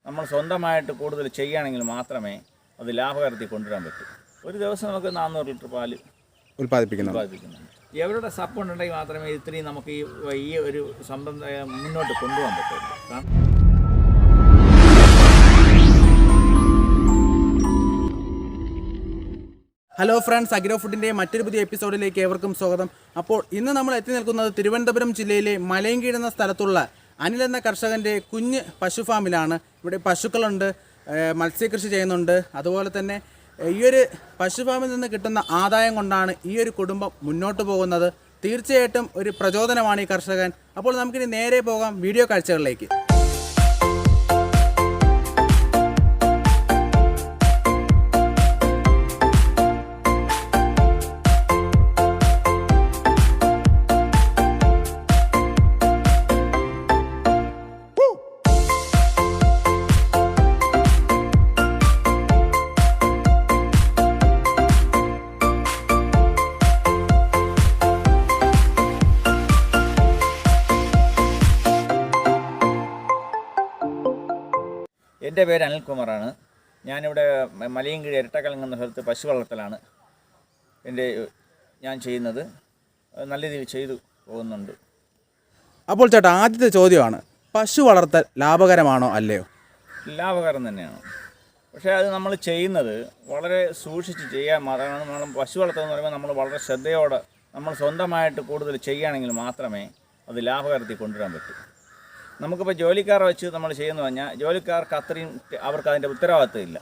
നമ്മൾ സ്വന്തമായിട്ട് കൂടുതൽ ചെയ്യുകയാണെങ്കിൽ മാത്രമേ അത് ലാഭകരത്തിൽ കൊണ്ടുവരാൻ പറ്റൂ. ഒരു ദിവസം നമുക്ക് 400 ലിറ്റർ പാല് ഉൽപ്പാദിപ്പിക്കുന്നുണ്ട്. എവരുടെ സപ്പോർട്ട് ഉണ്ടെങ്കിൽ മാത്രമേ ഇത്രയും നമുക്ക് ഈ ഒരു സമ്പ്രദായം മുന്നോട്ട് കൊണ്ടുപോകാൻ പറ്റുള്ളൂ. ഹലോ ഫ്രണ്ട്സ്, അഗ്രോ ഫുഡിൻ്റെ മറ്റൊരു പുതിയ എപ്പിസോഡിലേക്ക് ഏവർക്കും സ്വാഗതം. അപ്പോൾ ഇന്ന് നമ്മൾ എത്തി നിൽക്കുന്നത് തിരുവനന്തപുരം ജില്ലയിലെ മലയൻകീഴ് എന്ന സ്ഥലത്തുള്ള അനിൽ എന്ന കർഷകൻ്റെ കുഞ്ഞ് പശു ഫാമിലാണ്. ഇവിടെ പശുക്കളുണ്ട്, മത്സ്യകൃഷി ചെയ്യുന്നുണ്ട്. അതുപോലെ തന്നെ ഈ ഒരു പശു ഫാമിൽ നിന്ന് കിട്ടുന്ന ആദായം കൊണ്ടാണ് ഈ ഒരു കുടുംബം മുന്നോട്ട് പോകുന്നത്. തീർച്ചയായിട്ടും ഒരു പ്രചോദനമാണ് ഈ കർഷകൻ. അപ്പോൾ നമുക്കിനി നേരെ പോകാം വീഡിയോ കാഴ്ചകളിലേക്ക്. എൻ്റെ പേര് അനിൽകുമാറാണ്. ഞാനിവിടെ മലയൻകീഴ് ഇരട്ടക്കലങ്ങ് എന്ന സ്ഥലത്ത് പശു വളർത്തലാണ് ഞാൻ ചെയ്യുന്നത്. നല്ല രീതിയിൽ ചെയ്തു പോകുന്നുണ്ട്. അപ്പോൾ ചേട്ടാ, ആദ്യത്തെ ചോദ്യമാണ്, പശു വളർത്തൽ ലാഭകരമാണോ അല്ലയോ? ലാഭകരം തന്നെയാണ്. പക്ഷേ അത് നമ്മൾ ചെയ്യുന്നത് വളരെ സൂക്ഷിച്ച് ചെയ്യാൻ മാത്രമാണ്. നമ്മൾ പശു വളർത്തുക എന്ന് പറയുമ്പോൾ നമ്മൾ വളരെ ശ്രദ്ധയോടെ നമ്മൾ സ്വന്തമായിട്ട് കൂടുതൽ ചെയ്യുകയാണെങ്കിൽ മാത്രമേ അത് ലാഭകരത്തിൽ കൊണ്ടുവരാൻ പറ്റൂ. നമുക്കിപ്പോൾ ജോലിക്കാരെ വെച്ച് നമ്മൾ ചെയ്യുന്നു പറഞ്ഞാൽ ജോലിക്കാർക്ക് അത്രയും അവർക്ക് അതിൻ്റെ ഉത്തരവാദിത്വം ഇല്ല.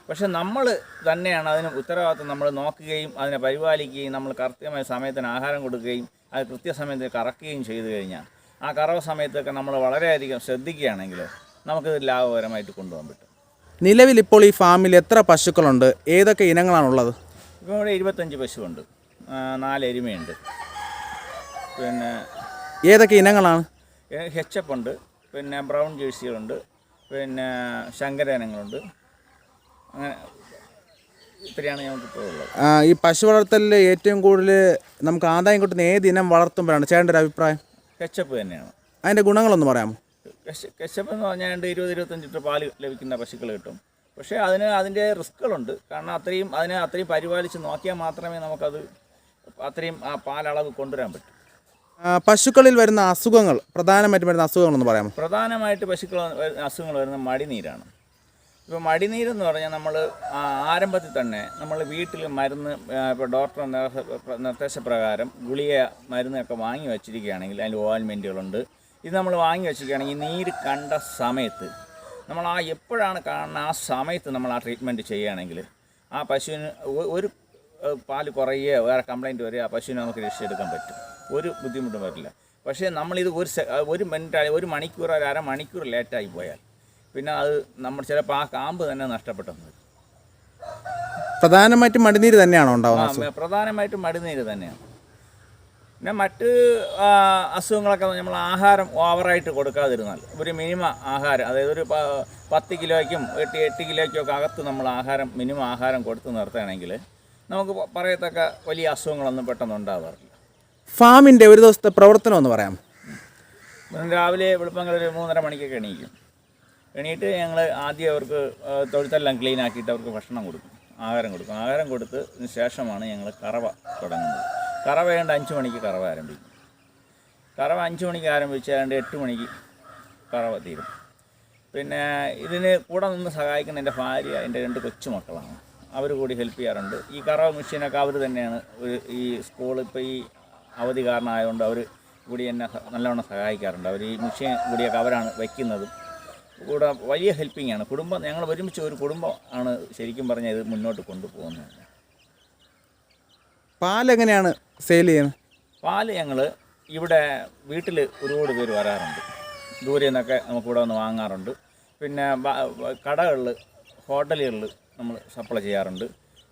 പക്ഷേ നമ്മൾ തന്നെയാണ് അതിന് ഉത്തരവാദിത്വം നമ്മൾ നോക്കുകയും അതിനെ പരിപാലിക്കുകയും നമ്മൾ കൃത്യമായ സമയത്തിന് ആഹാരം കൊടുക്കുകയും അത് കൃത്യസമയത്ത് കറക്കുകയും ചെയ്തു കഴിഞ്ഞാൽ ആ കറവ സമയത്തൊക്കെ നമ്മൾ വളരെയധികം ശ്രദ്ധിക്കുകയാണെങ്കിൽ നമുക്കിത് ലാഭകരമായിട്ട് കൊണ്ടുപോകാൻ പറ്റും. നിലവിൽ ഇപ്പോൾ ഈ ഫാമിൽ എത്ര പശുക്കളുണ്ട്? ഏതൊക്കെ ഇനങ്ങളാണുള്ളത്? ഇപ്പോൾ ഇവിടെ 25 പശുവുണ്ട്, 4 എരുമയുണ്ട്. പിന്നെ ഏതൊക്കെ ഇനങ്ങളാണ്? ഹെച്ചപ്പ് ഉണ്ട്, പിന്നെ ബ്രൗൺ ജേഴ്സികളുണ്ട്, പിന്നെ ശങ്കര ഇനങ്ങളുണ്ട്. അങ്ങനെ ഇത്രയാണ് ഞങ്ങൾക്കിപ്പോൾ ഉള്ളത്. ഈ പശു വളർത്തലിൽ ഏറ്റവും കൂടുതൽ നമുക്ക് ആദായം കിട്ടുന്ന ഏത് ഇനം വളർത്തുമ്പോഴാണ് ചേട്ടൻ്റെ ഒരു അഭിപ്രായം? ഹെച്ചപ്പ് തന്നെയാണ്. അതിൻ്റെ ഗുണങ്ങളൊന്ന് പറയാമോ? ഹെച്ചപ്പ് എന്ന് പറഞ്ഞാൽ 20-25 ലിറ്റർ പാല് ലഭിക്കുന്ന പശുക്കൾ കിട്ടും. പക്ഷേ അതിൻ്റെ റിസ്ക്കുകളുണ്ട്. കാരണം അത്രയും പരിപാലിച്ച് നോക്കിയാൽ മാത്രമേ നമുക്കത് അത്രയും ആ പാലളവ് കൊണ്ടുവരാൻ പറ്റൂ. പശുക്കളിൽ വരുന്ന അസുഖങ്ങൾ, പ്രധാനമായിട്ടും വരുന്ന അസുഖങ്ങളൊന്ന് പറയാമോ? പ്രധാനമായിട്ട് അസുഖങ്ങൾ വരുന്ന മടിനീരാണ്. ഇപ്പോൾ മടിനീരെന്ന് പറഞ്ഞാൽ നമ്മൾ ആരംഭത്തിൽ തന്നെ നമ്മൾ വീട്ടിൽ മരുന്ന്, ഇപ്പോൾ ഡോക്ടർ നിർദ്ദേശപ്രകാരം ഗുളിക മരുന്നൊക്കെ വാങ്ങി വെച്ചിരിക്കുകയാണെങ്കിൽ അതിൽ ഓയിൻമെൻറ്റുകളുണ്ട്. ഇത് നമ്മൾ വാങ്ങി വെച്ചിരിക്കുകയാണെങ്കിൽ നീര് കണ്ട സമയത്ത് നമ്മൾ എപ്പോഴാണ് കാണുന്ന ആ സമയത്ത് നമ്മൾ ആ ട്രീറ്റ്മെൻറ്റ് ചെയ്യുകയാണെങ്കിൽ ആ പശുവിന് ഒരു പാല് കുറയുകയോ വേറെ കംപ്ലയിൻറ്റ് വരിക ആ പശുവിനെ നമുക്ക് രക്ഷിച്ചെടുക്കാൻ പറ്റും. ഒരു ബുദ്ധിമുട്ടും വരില്ല. പക്ഷേ നമ്മളിത് ഒരു മിനിറ്റ്, ഒരു മണിക്കൂർ, ഒരു അരമണിക്കൂർ ലേറ്റായി പോയാൽ പിന്നെ അത് നമ്മൾ ചിലപ്പോൾ ആ കാമ്പ് തന്നെ നഷ്ടപ്പെട്ടെന്ന് വരും. പ്രധാനമായിട്ടും മടിനീര് തന്നെയാണോ ഉണ്ടാവുന്നത്? പ്രധാനമായിട്ടും മടിനീര് തന്നെയാണ്. പിന്നെ മറ്റ് അസുഖങ്ങളൊക്കെ നമ്മൾ ആഹാരം ഓവറായിട്ട് കൊടുക്കാതിരുന്നാൽ, ഒരു മിനിമം ആഹാരം, അതായത് ഒരു 10 കിലോയ്ക്കും 8 കിലോയ്ക്കും ഒക്കെ അകത്ത് നമ്മൾ മിനിമം ആഹാരം കൊടുത്ത് നിർത്തുകയാണെങ്കിൽ നമുക്ക് പറയത്തക്ക വലിയ അസുഖങ്ങളൊന്നും പെട്ടെന്ന് ഉണ്ടാകാറില്ല. ഫാമിൻ്റെ ഒരു ദിവസത്തെ പ്രവർത്തനം ഒന്ന് പറയാം. രാവിലെ വെളുപ്പങ്ങൾ ഒരു 3:30 മണിക്കൊക്കെ എണീറ്റ് ഞങ്ങൾ ആദ്യം അവർക്ക് തൊഴുത്തെല്ലാം ക്ലീൻ ആക്കിയിട്ട് അവർക്ക് ഭക്ഷണം കൊടുക്കും, ആഹാരം കൊടുത്തതിന് ശേഷമാണ് ഞങ്ങൾ കറവ തുടങ്ങുന്നത്. കറവ ഏതാണ്ട് 5 മണിക്ക് കറവ ആരംഭിക്കും. കറവ 5 മണിക്ക് ആരംഭിച്ച് ഏതാണ്ട് 8 മണിക്ക് കറവ തീരും. പിന്നെ ഇതിന് കൂടെ നിന്ന് സഹായിക്കുന്ന എൻ്റെ ഭാര്യ, എൻ്റെ 2 കൊച്ചുമക്കളാണ്. അവർ കൂടി ഹെൽപ്പ് ചെയ്യാറുണ്ട്. ഈ കറവ മെഷീനൊക്കെ അവർ തന്നെയാണ്. ഈ സ്കൂൾ ഇപ്പോൾ ഈ അവധി കാരണമായതുകൊണ്ട് അവർ കൂടി എന്നെ നല്ലവണ്ണം സഹായിക്കാറുണ്ട്. അവർ ഈ മെഷീൻ കൂടിയൊക്കെ അവരാണ് വയ്ക്കുന്നതും. കൂടെ വലിയ ഹെൽപ്പിംഗ് ആണ്. ഞങ്ങൾ ഒരുമിച്ച് ഒരു കുടുംബം ആണ് ശരിക്കും പറഞ്ഞാൽ ഇത് മുന്നോട്ട് കൊണ്ടുപോകുന്നത്. പാലെങ്ങനെയാണ് സെയിൽ ചെയ്യുന്നത്? പാല് ഞങ്ങൾ ഇവിടെ വീട്ടിൽ ഒരുപാട് പേര് വരാറുണ്ട്. ദൂരെ നിന്നൊക്കെ നമുക്കിവിടെ വന്ന് വാങ്ങാറുണ്ട്. പിന്നെ കടകളിൽ, ഹോട്ടലുകളിൽ നമ്മൾ സപ്ലൈ ചെയ്യാറുണ്ട്.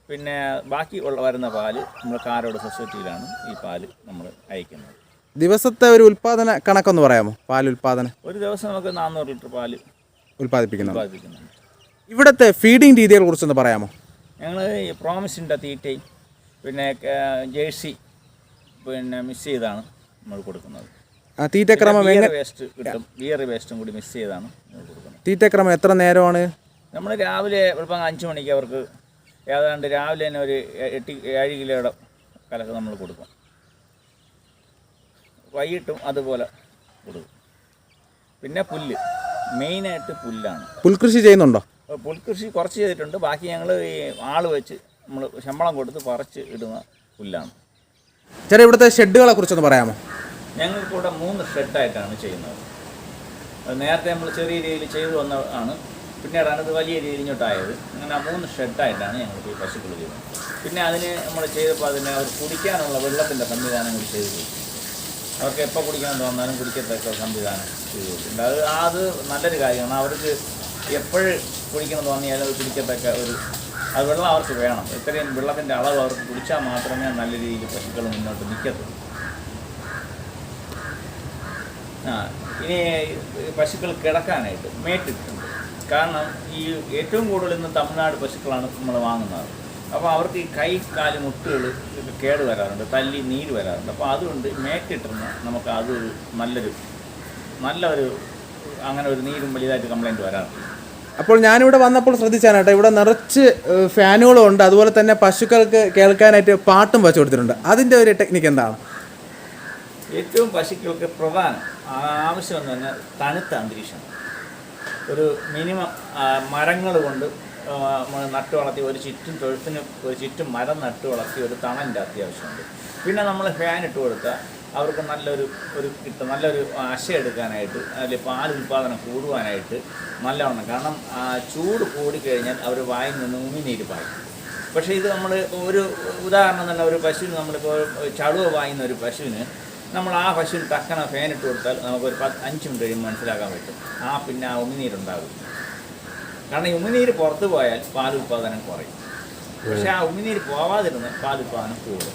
പിന്നെ ബാക്കി വരുന്ന പാല് നമ്മൾ കാരോട് സൊസൈറ്റിയിലാണ് ഈ പാല് നമ്മൾ അയക്കുന്നത്. ദിവസത്തെ ഒരു ഉൽപ്പാദന കണക്കൊന്ന് പറയാമോ? പാൽ ഉൽപ്പാദനം ഒരു ദിവസം നമുക്ക് 400 ലിറ്റർ പാല് ഉൽപ്പാദിപ്പിക്കുന്നുണ്ട്. ഇവിടുത്തെ ഫീഡിങ് രീതിയെ കുറിച്ചൊന്ന് പറയാമോ? ഞങ്ങൾ ഈ പ്രോമിസിൻ്റെ തീറ്റയും പിന്നെ ജേഴ്സി പിന്നെ മിക്സ് ചെയ്താണ് നമ്മൾ കൊടുക്കുന്നത്. തീറ്റക്രമം വേസ്റ്റ് കിട്ടും, ബിയർ വേസ്റ്റും കൂടി മിക്സ് ചെയ്താണ് കൊടുക്കുന്നത്. തീറ്റക്രമം എത്ര നേരമാണ്? നമ്മൾ രാവിലെ വെളുപ്പം 5 മണിക്ക് അവർക്ക് ഏതാണ്ട് രാവിലെ തന്നെ ഒരു 7 കിലോയുടെ കലക്ക് നമ്മൾ കൊടുക്കും. വൈകിട്ടും അതുപോലെ കൊടുക്കും. പിന്നെ പുല്ല്, മെയിനായിട്ട് പുല്ലാണ്. പുൽകൃഷി ചെയ്യുന്നുണ്ടോ? പുൽകൃഷി കുറച്ച് ചെയ്തിട്ടുണ്ട്. ബാക്കി ഞങ്ങൾ ഈ ആൾ വെച്ച് നമ്മൾ ശമ്പളം കൊടുത്ത് പറിച്ച് ഇടുന്ന പുല്ലാണ്. ചേട്ടാ, ഇവിടുത്തെ ഷെഡുകളെ കുറിച്ചൊന്ന് പറയാമോ? ഞങ്ങൾക്കിവിടെ 3 ഷെഡായിട്ടാണ് ചെയ്യുന്നത്. നേരത്തെ നമ്മൾ ചെറിയ രീതിയിൽ ചെയ്തു വന്നതാണ്, പിന്നീടാണ് ഇത് വലിയ രീതിയിൽ ഇങ്ങോട്ടായത്. അങ്ങനെ 3 ഷെഡായിട്ടാണ് ഞങ്ങൾക്ക് ഈ പശുക്കൾ ചെയ്യുന്നത്. പിന്നെ അതിന് നമ്മൾ ചെയ്തപ്പോൾ അതിന് അവർ കുടിക്കാനുള്ള വെള്ളത്തിൻ്റെ സംവിധാനം കൂടി ചെയ്തു കൊടുക്കും. അവർക്ക് എപ്പോൾ കുടിക്കാൻ തോന്നാലും കുടിക്കത്തക്ക സംവിധാനം ചെയ്തു കൊടുക്കുന്നുണ്ട്. അത് നല്ലൊരു കാര്യമാണ്. അവർക്ക് എപ്പോഴും കുടിക്കണം തോന്നിയാലും അത് കുടിക്കത്തക്ക അത് വെള്ളം അവർക്ക് വേണം. ഇത്രയും വെള്ളത്തിൻ്റെ അളവ് അവർക്ക് കുടിച്ചാൽ മാത്രമേ നല്ല രീതിയിൽ പശുക്കൾ മുന്നോട്ട് നിൽക്കത്തുള്ളൂ. ഇനി പശുക്കൾ കിടക്കാനായിട്ട് മേട്ടിട്ടുണ്ട്. കാരണം ഈ ഏറ്റവും കൂടുതൽ ഇന്ന് തമിഴ്നാട് പശുക്കളാണ് നമ്മൾ വാങ്ങുന്നത്. അപ്പോൾ അവർക്ക് ഈ കൈ കാല് മുട്ടുകൾ കേട് വരാറുണ്ട്, തല്ലി നീര് വരാറുണ്ട്. അപ്പോൾ അതുകൊണ്ട് മേറ്റിട്ടിരുന്ന നമുക്ക് അതൊരു നല്ലൊരു അങ്ങനെ ഒരു നീരും വലുതായിട്ട് കംപ്ലൈൻറ്റ് വരാറുണ്ട്. അപ്പോൾ ഞാനിവിടെ വന്നപ്പോൾ ശ്രദ്ധിച്ചാണ് കേട്ടോ, ഇവിടെ നിറച്ച് ഫാനുകളും ഉണ്ട്. അതുപോലെ തന്നെ പശുക്കൾക്ക് കേൾക്കാനായിട്ട് പാട്ടും വെച്ച് കൊടുത്തിട്ടുണ്ട്. അതിൻ്റെ ഒരു ടെക്നിക്ക് എന്താണ്? ഏറ്റവും പശുക്കൾക്ക് പ്രധാനം ആവശ്യം എന്ന് പറഞ്ഞാൽ തണുത്ത അന്തരീക്ഷം. ഒരു മിനിമം മരങ്ങൾ കൊണ്ട് നട്ടു വളർത്തി ഒരു ചുറ്റും തൊഴുത്തിന് ഒരു ചുറ്റും മരം നട്ടു വളർത്തി ഒരു തണലിൻ്റെ അത്യാവശ്യമുണ്ട്. പിന്നെ നമ്മൾ ഫാൻ ഇട്ട് കൊടുത്താൽ അവർക്ക് നല്ലൊരു അശ എടുക്കാനായിട്ട്, അതിൽ പാൽ ഉൽപ്പാദനം കൂടുവാനായിട്ട് നല്ലവണ്ണം. കാരണം ചൂട് കൂടിക്കഴിഞ്ഞാൽ അവർ വായിൽ നിന്ന് ഉമിനീര് പായും. പക്ഷേ ഇത് നമ്മൾ ഒരു ഉദാഹരണം തന്നെ, ഒരു പശുവിന് നമ്മളിപ്പോൾ ചടുവ വായുന്ന ഒരു പശുവിന് നമ്മൾ ആ പശുവിന് തക്കണ ഫാൻ ഇട്ട് കൊടുത്താൽ നമുക്കൊരു 5 മിനിറ്റ് കഴിയുമ്പോൾ മനസ്സിലാക്കാൻ പറ്റും. പിന്നെ ആ ഉമിനീരുണ്ടാകും. കാരണം ഉമിനീര് പുറത്തു പോയാൽ പാൽ ഉൽപ്പാദനം കുറയും. പക്ഷേ ആ ഉമിനീര് പോവാതിരുന്ന് പാൽ ഉൽപ്പാദനം കൂടും.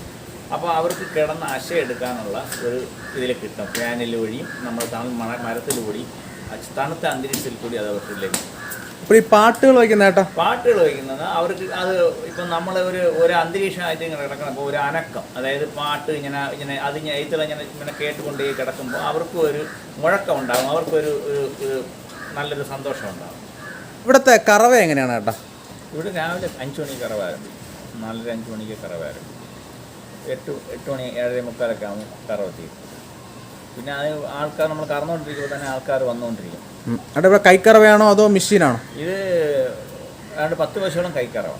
അപ്പോൾ അവർക്ക് കിടന്ന് അശ എടുക്കാനുള്ള ഒരു ഇതിൽ കിട്ടും. ഫാനിലൂടെയും നമ്മൾ മരത്തിലൂടെയും തണുത്ത അന്തരീക്ഷത്തിൽ കൂടി അത് അവർക്ക് ലഭിക്കും. അപ്പോൾ ഈ പാട്ടുകൾ വയ്ക്കുന്ന കേട്ടോ, പാട്ടുകൾ വയ്ക്കുന്നത് അവർക്ക് അത് ഇപ്പം നമ്മൾ ഒരു അന്തരീക്ഷമായിട്ട് ഇങ്ങനെ കിടക്കണം. അപ്പോൾ ഒരു അനക്കം, അതായത് പാട്ട് ഇങ്ങനെ ഇങ്ങനെ കേട്ടുകൊണ്ട് കിടക്കുമ്പോൾ അവർക്കും ഒരു മുഴക്കം ഉണ്ടാകും, അവർക്കൊരു നല്ലൊരു സന്തോഷം ഉണ്ടാകും. ഇവിടുത്തെ കറവ എങ്ങനെയാണ് കേട്ടോ? ഇവിടെ രാവിലെ 5 മണിക്ക് കറവ ആരംഭിക്കും. 4-5 മണിക്ക് കറവ ആരംഭിക്കും. 8 മണി 7:45 ആകുമ്പോൾ കറവ തീരും. പിന്നെ അത് ആൾക്കാർ നമ്മൾ കറന്നുകൊണ്ടിരിക്കുമ്പോൾ തന്നെ ആൾക്കാർ വന്നുകൊണ്ടിരിക്കും. അവിടെ ഇവിടെ കൈക്കറവയാണോ അതോ മെഷീനാണോ? ഇത് ഏതാണ്ട് 10 പശുക്കളും കൈക്കറവ,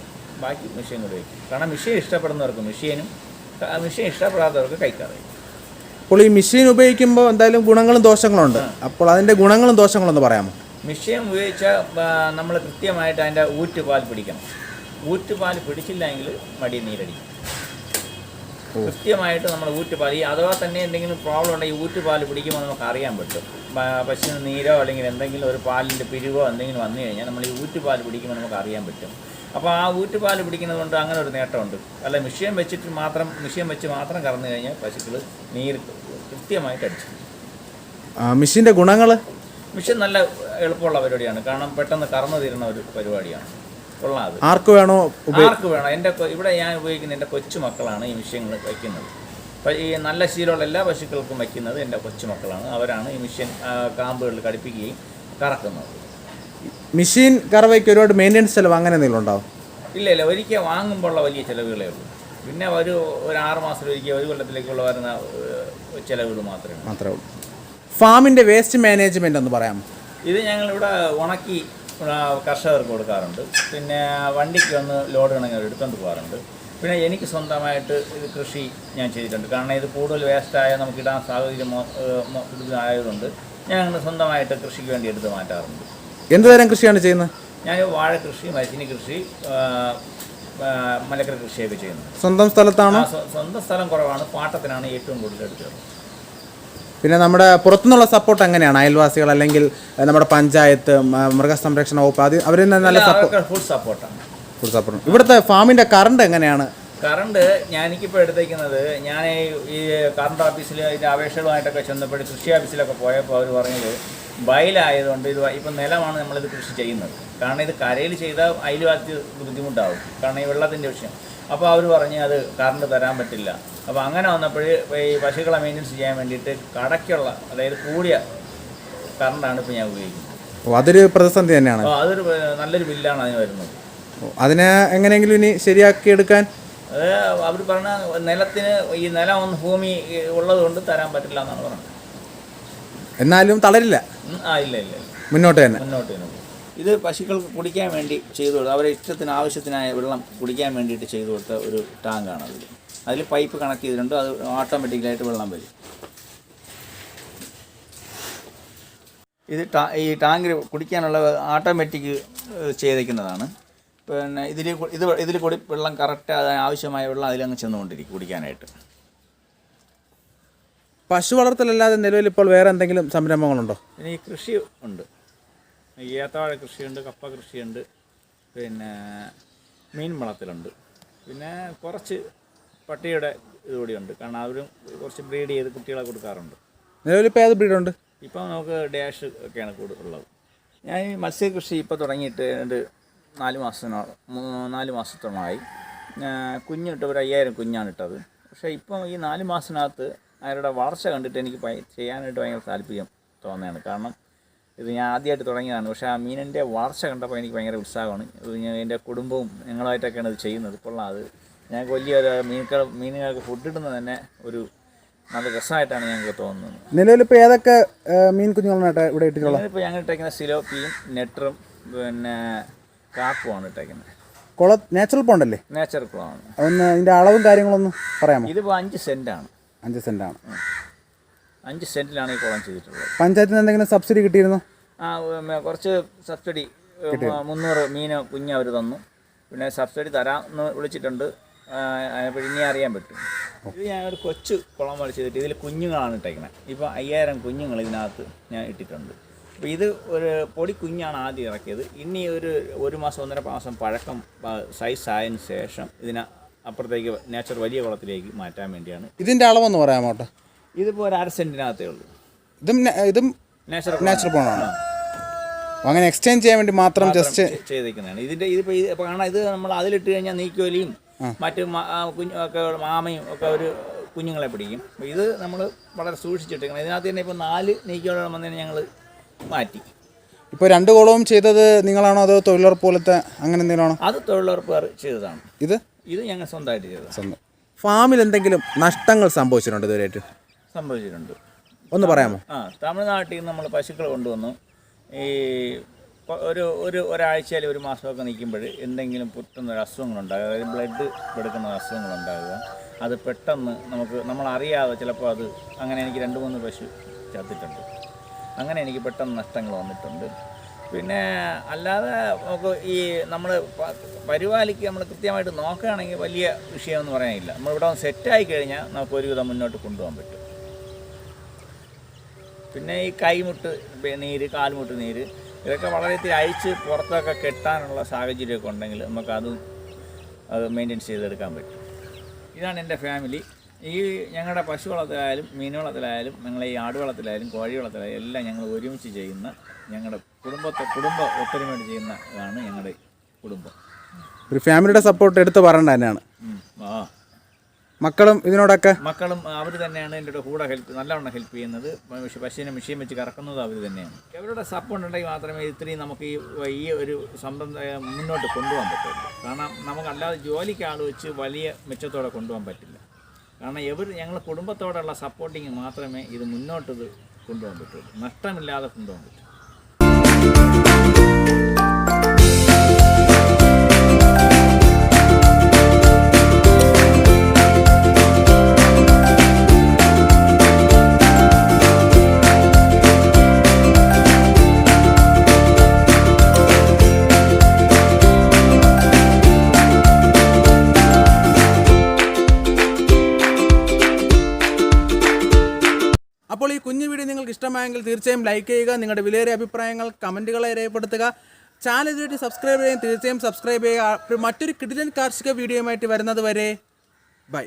ബാക്കി മെഷീൻ ഉപയോഗിക്കും. കാരണം മെഷീൻ ഇഷ്ടപ്പെടുന്നവർക്ക് മെഷീനും, മെഷീൻ ഇഷ്ടപ്പെടാത്തവർക്ക് കൈക്കറവയും. അപ്പോൾ ഈ മെഷീൻ ഉപയോഗിക്കുമ്പോൾ എന്തായാലും ഗുണങ്ങളും ദോഷങ്ങളും ഉണ്ട്. അപ്പോൾ അതിൻ്റെ ഗുണങ്ങളും ദോഷങ്ങളും ഒന്ന് പറയാമോ? മെഷീൻ ഉപയോഗിച്ചാൽ നമ്മൾ കൃത്യമായിട്ട് അതിൻ്റെ ഊറ്റുപാൽ പിടിക്കണം. ഊറ്റുപാൽ പിടിച്ചില്ലെങ്കിൽ മടി നീരടിക്കും. കൃത്യമായിട്ട് നമ്മൾ ഊറ്റുപാൽ, അഥവാ തന്നെ എന്തെങ്കിലും പ്രോബ്ലം ഉണ്ടെങ്കിൽ ഊറ്റുപാൽ പിടിക്കുമ്പോൾ നമുക്ക് അറിയാൻ പറ്റും. പശുവിന് നീരോ അല്ലെങ്കിൽ എന്തെങ്കിലും ഒരു പാലിൻ്റെ പിരിവോ എന്തെങ്കിലും വന്നു കഴിഞ്ഞാൽ നമ്മൾ ഈ ഊറ്റുപാൽ പിടിക്കുമ്പോൾ നമുക്ക് അറിയാൻ പറ്റും. അപ്പോൾ ആ ഊറ്റുപാൽ പിടിക്കുന്നത് കൊണ്ട് അങ്ങനെ ഒരു നേട്ടമുണ്ട്. അല്ല മെഷീൻ വെച്ച് മാത്രം കറന്നു കഴിഞ്ഞാൽ പശുക്കൾ നീര് കൃത്യമായിട്ട് അടിച്ചു. മെഷീൻ്റെ ഗുണങ്ങൾ, മെഷീൻ നല്ല എളുപ്പമുള്ള പരിപാടിയാണ്. കാരണം പെട്ടെന്ന് കറന്നു തീരുന്ന ഒരു പരിപാടിയാണ്. കൊള്ളാം. ആർക്ക് വേണോ? ഇവിടെ ഞാൻ ഉപയോഗിക്കുന്ന എൻ്റെ കൊച്ചുമക്കളാണ് ഈ മെഷീനുകൾ വയ്ക്കുന്നത്. അപ്പോൾ ഈ നല്ല ശീലമുള്ള എല്ലാ പശുക്കൾക്കും വയ്ക്കുന്നത് എൻ്റെ കൊച്ചുമക്കളാണ്. അവരാണ് ഈ മെഷീൻ കാമ്പുകളിൽ ഘടിപ്പിക്കുകയും കറക്കുന്നത്. മെഷീൻ കറവയ്ക്ക് ഒരുപാട് മെയിൻ്റെനൻസ് ചിലവ് അങ്ങനെ എന്തെങ്കിലും ഉണ്ടാവും? ഇല്ല, ഒരിക്കൽ വാങ്ങുമ്പോഴുള്ള വലിയ ചിലവുകളേ ഉള്ളൂ. പിന്നെ ഒരു 6 മാസം ഒരിക്കൽ, 1 കൊല്ലത്തിലേക്കുള്ള വരുന്ന ചിലവുകൾ മാത്രമേ ഉള്ളൂ. ഫാമിൻ്റെ വേസ്റ്റ് മാനേജ്മെൻ്റ് ഒന്ന് പറയാമോ? ഇത് ഞങ്ങളിവിടെ ഉണക്കി കർഷകർക്ക് കൊടുക്കാറുണ്ട്. പിന്നെ വണ്ടിക്ക് വന്ന് ലോഡ് കണക്കിന് എടുത്തുകൊണ്ട് പോകാറുണ്ട്. പിന്നെ എനിക്ക് സ്വന്തമായിട്ട് ഇത് കൃഷി ഞാൻ ചെയ്തിട്ടുണ്ട്. കാരണം ഇത് കൂടുതൽ വേസ്റ്റായ നമുക്കിടാൻ സാഹചര്യം ആയതുകൊണ്ട് ഞങ്ങൾ സ്വന്തമായിട്ട് കൃഷിക്ക് വേണ്ടി എടുത്ത് മാറ്റാറുണ്ട്. എന്ത് തരം കൃഷിയാണ് ചെയ്യുന്നത്? ഞാൻ വാഴ കൃഷി, മരച്ചീനി കൃഷി, മലക്കറി കൃഷിയൊക്കെ ചെയ്യുന്നത്. സ്വന്തം സ്ഥലത്താണോ? സ്വന്തം സ്ഥലം കുറവാണ്, പാട്ടത്തിനാണ് ഏറ്റവും കൂടുതൽ എടുത്തത്. പിന്നെ നമ്മുടെ പുറത്തുനിന്നുള്ള സപ്പോർട്ട് എങ്ങനെയാണ്? അയൽവാസികൾ അല്ലെങ്കിൽ നമ്മുടെ പഞ്ചായത്ത്, മൃഗസംരക്ഷണ വകുപ്പ്, അവരിൽ നിന്ന് നല്ല ഫുൾ സപ്പോർട്ടാണ്. ഇവിടുത്തെ ഫാമിൻ്റെ കറണ്ട് എങ്ങനെയാണ്? കറണ്ട് എനിക്കിപ്പോൾ എടുത്തേക്കുന്നത്, ഞാൻ ഈ കറണ്ട് ഓഫീസിൽ ഇതിൻ്റെ അപേക്ഷകളുമായിട്ടൊക്കെ ചെന്നപ്പോൾ കൃഷി ഓഫീസിലൊക്കെ പോയപ്പോൾ അവർ പറഞ്ഞത് വയലായതുകൊണ്ട് ഇത് ഇപ്പം നിലമാണ് നമ്മളിത് കൃഷി ചെയ്യുന്നത്. കാരണം ഇത് കരയിൽ ചെയ്താൽ അയൽവാസി ബുദ്ധിമുട്ടാവും, കാരണം ഈ വെള്ളത്തിൻ്റെ വിഷയം. അപ്പോൾ അവർ പറഞ്ഞ് അത് കറണ്ട് തരാൻ പറ്റില്ല. അപ്പോൾ അങ്ങനെ വന്നപ്പോൾ ഈ പശുക്കളെ മെയിൻ്റെനൻസ് ചെയ്യാൻ വേണ്ടിയിട്ട് കടയ്ക്കുള്ള, അതായത് കൂടിയ കറണ്ടാണ് ഇപ്പോൾ ഞാൻ ഉപയോഗിക്കുന്നത്. അതൊരു പ്രതിസന്ധി തന്നെയാണ്. അതൊരു നല്ലൊരു ബില്ലാണ് അതിന് വരുന്നത്. അതിനെ എങ്ങനെയെങ്കിലും ഇനി ശരിയാക്കിയെടുക്കാൻ അത് അവർ പറഞ്ഞ നിലത്തിന് ഈ നിലം ഒന്ന് ഭൂമി ഉള്ളത് കൊണ്ട് തരാൻ പറ്റില്ല എന്നാണ് പറഞ്ഞത്. എന്നാലും തളരില്ല. ഇല്ല മുന്നോട്ട് തന്നെ. ഇത് പശുക്കൾക്ക് കുടിക്കാൻ വേണ്ടി ചെയ്തു കൊടുത്ത, അവരെ ഇഷ്ടത്തിന് ആവശ്യത്തിനായ വെള്ളം കുടിക്കാൻ വേണ്ടിയിട്ട് ചെയ്തു കൊടുത്ത ഒരു ടാങ്കാണ് അതിൽ പൈപ്പ് കണക്ട് ചെയ്തിട്ടുണ്ട്. അത് ഓട്ടോമാറ്റിക്കലായിട്ട് വെള്ളം വരും. ഇത് ഈ ടാങ്കിൽ കുടിക്കാനുള്ള ഓട്ടോമാറ്റിക് ചെയ്തേക്കുന്നതാണ്. പിന്നെ ഇതിൽ കൂടി വെള്ളം കറക്റ്റ് ആവശ്യമായ വെള്ളം അതിലങ്ങ് ചെന്നുകൊണ്ടിരിക്കും കുടിക്കാനായിട്ട്. പശു വളർത്തലല്ലാതെ നിലവിൽ ഇപ്പോൾ വേറെ എന്തെങ്കിലും സംരംഭങ്ങളുണ്ടോ? പിന്നെ ഈ കൃഷി ഉണ്ട്, ഏത്തവാഴ കൃഷിയുണ്ട്, കപ്പ കൃഷിയുണ്ട്, പിന്നെ മീൻ വളർത്തലുണ്ട്, പിന്നെ കുറച്ച് പട്ടിയുടെ ഇതുകൂടിയുണ്ട്. കാരണം അവരും കുറച്ച് ബ്രീഡ് ചെയ്ത് കുട്ടികളെ കൊടുക്കാറുണ്ട്. നിലവിലിപ്പോൾ ഏത് ബ്രീഡുണ്ട്? ഇപ്പം നമുക്ക് ഡാഷ് ഒക്കെയാണ് ഉള്ളത്. ഞാൻ ഈ മത്സ്യകൃഷി ഇപ്പോൾ തുടങ്ങിയിട്ട് 4 മാസത്തോളമായി. കുഞ്ഞിട്ട് ഒരു 5000 കുഞ്ഞാണ് ഇട്ടത്. പക്ഷേ ഇപ്പം ഈ 4 മാസത്തിനകത്ത് അവരുടെ വളർച്ച കണ്ടിട്ട് എനിക്ക് ചെയ്യാനായിട്ട് ഭയങ്കര താല്പര്യം തോന്നുകയാണ്. കാരണം ഇത് ഞാൻ ആദ്യമായിട്ട് തുടങ്ങിയതാണ്. പക്ഷേ ആ മീനിൻ്റെ വളർച്ച കണ്ടപ്പോൾ എനിക്ക് ഭയങ്കര ഉത്സാഹമാണ്. എൻ്റെ കുടുംബവും ഞങ്ങളായിട്ടൊക്കെയാണ് ഇത് ചെയ്യുന്നത്. കൊള്ളാം. അത് ഞങ്ങൾക്ക് വലിയൊരു മീനുകൾക്ക് ഫുഡ് ഇടുന്നത് തന്നെ ഒരു നല്ല രസമായിട്ടാണ് ഞങ്ങൾക്ക് തോന്നുന്നത്. നിലവിലിപ്പോൾ ഏതൊക്കെ മീൻ കുഞ്ഞുങ്ങളാണ് ഇവിടെ ഇട്ടിട്ടുള്ളത്? ഇപ്പോൾ ഞങ്ങൾ ഇട്ടേക്കുന്ന സിലോപ്പിയും നെട്ടറും പിന്നെ കാപ്പുമാണ് ഇട്ടേക്കുന്നത്. നാച്ചുറൽ പോണ്ടല്ലേ? നാച്ചുറൽ കുളമാണ്. ഒന്ന് ഇതിൻ്റെ അളവും കാര്യങ്ങളൊന്നും പറയാമോ? ഇതിപ്പോൾ 5 സെൻറ്റാണ്. 5 സെൻറ്റാണ്. 5 സെൻറ്റിലാണ് ഈ കുളം ചെയ്തിട്ടുള്ളത്. പഞ്ചായത്തിൽ നിന്ന് എന്തെങ്കിലും സബ്സിഡി കിട്ടിയിരുന്നോ? കുറച്ച് സബ്സിഡി 300 മീൻ കുഞ്ഞ് അവർ തന്നു. പിന്നെ സബ്സിഡി തരാമെന്ന് വിളിച്ചിട്ടുണ്ട്. അപ്പോൾ ഇനി അറിയാൻ പറ്റും. ഇത് ഞാൻ ഒരു കൊച്ചു കുളം പോലെ ചെയ്തിട്ട് ഇതിൽ കുഞ്ഞുങ്ങളാണ് ഇട്ടേക്കുന്നത്. ഇപ്പോൾ 5000 കുഞ്ഞുങ്ങൾ ഇതിനകത്ത് ഞാൻ ഇട്ടിട്ടുണ്ട്. അപ്പോൾ ഇത് ഒരു പൊടി കുഞ്ഞാണ് ആദ്യം ഇറക്കിയത്. ഇനി ഒരു മാസം 1.5 മാസം പഴക്കം സൈസ് ആയതിനു ശേഷം ഇതിനെ അപ്പുറത്തേക്ക് വലിയ കുളത്തിലേക്ക് മാറ്റാൻ വേണ്ടിയാണ്. ഇതിൻ്റെ അളവെന്ന് പറയാമോട്ടെ? ഇതിപ്പോൾ ഒരു 1/2 സെൻറ്റിനകത്തേ ഉള്ളൂ. ഇതും നാച്ചുറൽ പോണാണ്. അങ്ങനെ എക്സ്ചേഞ്ച് ചെയ്യാൻ വേണ്ടി മാത്രം ജസ്റ്റ് ചെയ്തേക്കുന്നതാണ്. ഇതിപ്പോൾ കാണാം, ഇത് നമ്മൾ അതിലിട്ട് കഴിഞ്ഞാൽ നീക്കോലിയും മറ്റ് കുഞ്ഞൊക്കെ മാമയും ഒക്കെ ഒരു കുഞ്ഞുങ്ങളെ പിടിക്കും. ഇത് നമ്മൾ വളരെ സൂക്ഷിച്ചിട്ടേക്കണം. ഇതിനകത്ത് തന്നെ ഇപ്പോൾ 4 നീക്കോളം വന്നതിന് ഞങ്ങൾ മാറ്റി. ഇപ്പോൾ 2 കുളവും ചെയ്തത് നിങ്ങളാണോ അതോ തൊഴിലുറപ്പ് പോലത്തെ അങ്ങനെ എന്തെങ്കിലും ആണോ? അത് തൊഴിലുറപ്പുകാർ ചെയ്തതാണ്. ഇത് ഞങ്ങൾ സ്വന്തമായിട്ട് ചെയ്തത്. സ്വന്തം. ഫാമിൽ എന്തെങ്കിലും നഷ്ടങ്ങൾ സംഭവിച്ചിട്ടുണ്ടോ ഇതുവരെയായിട്ട്? സംഭവിച്ചിട്ടുണ്ട്. ഒന്ന് പറയാമോ? തമിഴ്നാട്ടിൽ നിന്ന് നമ്മൾ പശുക്കൾ കൊണ്ടുവന്നു. ഈ ഒരാഴ്ചയിൽ 1 മാസമൊക്കെ നിൽക്കുമ്പോൾ എന്തെങ്കിലും പുറ്റുന്നൊരു അസുഖങ്ങളുണ്ടാകുക, അതായത് ബ്ലഡ് എടുക്കുന്ന അസുഖങ്ങളുണ്ടാകുക. അത് പെട്ടെന്ന് നമ്മളറിയാതെ ചിലപ്പോൾ അത് അങ്ങനെ എനിക്ക് 2-3 പശു ചത്തിട്ടുണ്ട്. അങ്ങനെ എനിക്ക് പെട്ടെന്ന് നഷ്ടങ്ങൾ വന്നിട്ടുണ്ട്. പിന്നെ അല്ലാതെ നമുക്ക് ഈ നമ്മൾ പരിപാലിക്ക് നമ്മൾ കൃത്യമായിട്ട് നോക്കുകയാണെങ്കിൽ വലിയ വിഷയമൊന്നും പറയാനില്ല. നമ്മളിവിടെ സെറ്റായി കഴിഞ്ഞാൽ നമുക്ക് ഒരുവിധം മുന്നോട്ട് കൊണ്ടുപോകാൻ പറ്റും. പിന്നെ ഈ കൈമുട്ട് നീര്, കാൽമുട്ട് നീര്, ഇതൊക്കെ വളരെ അഴിച്ച് പുറത്തൊക്കെ കെട്ടാനുള്ള സാഹചര്യമൊക്കെ ഉണ്ടെങ്കിൽ നമുക്കത് മെയിൻറ്റെയിൻ ചെയ്തെടുക്കാൻ പറ്റും. ഇതാണ് എൻ്റെ ഫാമിലി. ഈ ഞങ്ങളുടെ പശു വളത്തിലായാലും മീൻ വളത്തിലായാലും ഞങ്ങൾ ഈ ആട് വളത്തിലായാലും കോഴി വളത്തിലായാലും എല്ലാം ഞങ്ങൾ ഒരുമിച്ച് ചെയ്യുന്ന ഞങ്ങളുടെ കുടുംബ ഒത്തൊരുമയായിട്ട് ചെയ്യുന്നതാണ് ഞങ്ങളുടെ കുടുംബം. ഒരു ഫാമിലിയുടെ സപ്പോർട്ട് എടുത്ത് പറയേണ്ട തന്നെയാണ്. മക്കളും അവർ തന്നെയാണ് എൻ്റെ കൂടെ നല്ലവണ്ണം ഹെൽപ്പ് ചെയ്യുന്നത്. പശുവിനെ മെഷീൻ വെച്ച് കറക്കുന്നതും അവർ തന്നെയാണ്. അവരുടെ സപ്പോർട്ട് ഉണ്ടെങ്കിൽ മാത്രമേ ഇത്രയും നമുക്ക് ഈ ഒരു സംരംഭം മുന്നോട്ട് കൊണ്ടുപോകാൻ പറ്റുള്ളൂ. കാരണം നമുക്കല്ലാതെ ജോലിക്ക് ആൾ വെച്ച് വലിയ മെച്ചത്തോടെ കൊണ്ടുപോകാൻ പറ്റില്ല. കാരണം ഞങ്ങൾ കുടുംബത്തോടുള്ള സപ്പോർട്ടിങ് മാത്രമേ ഇത് മുന്നോട്ട് കൊണ്ടുപോകാൻ പറ്റുള്ളൂ. നഷ്ടമില്ലാതെ കൊണ്ടുപോകാൻ പറ്റും. അപ്പോൾ ഈ കുഞ്ഞു വീഡിയോ നിങ്ങൾക്ക് ഇഷ്ടമായെങ്കിൽ തീർച്ചയായും ലൈക്ക് ചെയ്യുക. നിങ്ങളുടെ വിലയേറിയ അഭിപ്രായങ്ങൾ കമൻറ്റുകളെ രേഖപ്പെടുത്തുക. ചാനൽ ഇതുവരെ സബ്സ്ക്രൈബ് ചെയ്യാൻ തീർച്ചയായും സബ്സ്ക്രൈബ് ചെയ്യുക. മറ്റൊരു കിടിലൻ കാർഷിക വീഡിയോയുമായിട്ട് വരുന്നത് വരെ ബൈ.